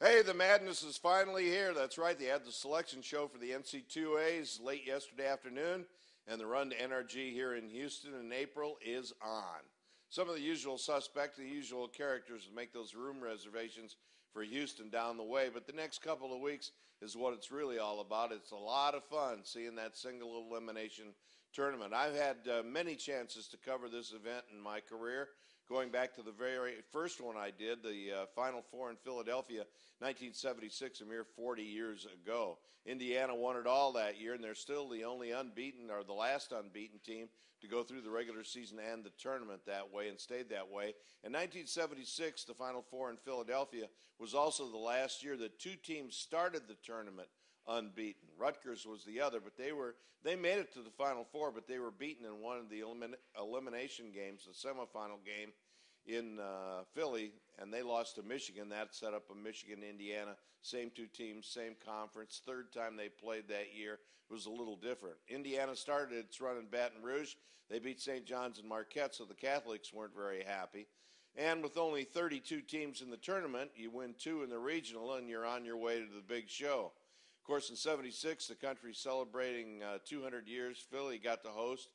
Hey, the madness is finally here. That's right. They had the selection show for the NC2As late yesterday afternoon, and the run to NRG here in Houston in April is on. Some of the usual suspects, the usual characters make those room reservations for Houston down the way, but the next couple of weeks is what it's really all about. It's a lot of fun seeing that single elimination tournament. I've had many chances to cover this event in my career, going back to the very first one I did, the Final Four in Philadelphia, 1976, a mere 40 years ago. Indiana won it all that year, and they're still the only unbeaten, or the last unbeaten team to go through the regular season and the tournament that way, and stayed that way. In 1976, the Final Four in Philadelphia was also the last year that two teams started the tournament unbeaten. Rutgers was the other, but they made it to the Final Four, but they were beaten in one of the elimination games, the semifinal game in Philly, and they lost to Michigan. That set up a Michigan-Indiana, same two teams, same conference. Third time they played that year was a little different. Indiana started its run in Baton Rouge. They beat St. John's and Marquette, so the Catholics weren't very happy. And with only 32 teams in the tournament, you win 2 in the regional, and you're on your way to the big show. Of course, in '76, the country's celebrating 200 years. Philly got to host,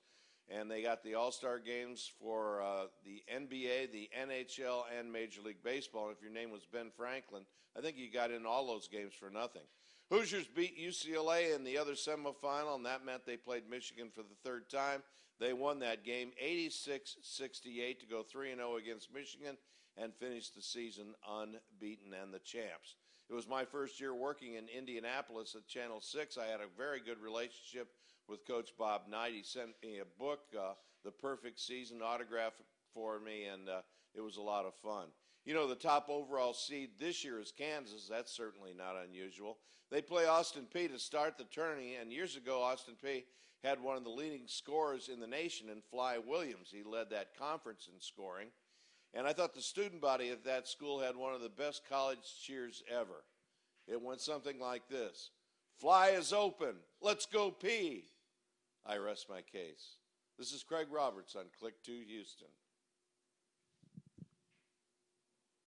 and they got the All-Star games for the NBA, the NHL, and Major League Baseball. And if your name was Ben Franklin, I think you got in all those games for nothing. Hoosiers beat UCLA in the other semifinal, and that meant they played Michigan for the third time. They won that game 86-68 to go 3-0 against Michigan and finish the season unbeaten and the champs. It was my first year working in Indianapolis at Channel 6. I had a very good relationship with Coach Bob Knight. He sent me a book, The Perfect Season, autographed for me, and it was a lot of fun. You know, the top overall seed this year is Kansas. That's certainly not unusual. They play Austin Peay to start the tourney, and years ago Austin Peay had one of the leading scorers in the nation in Fly Williams. He led that conference in scoring. And I thought the student body at that school had one of the best college cheers ever. It went something like this: "Fly is open. Let's go Peay." I rest my case. This is Craig Roberts on Click 2 Houston.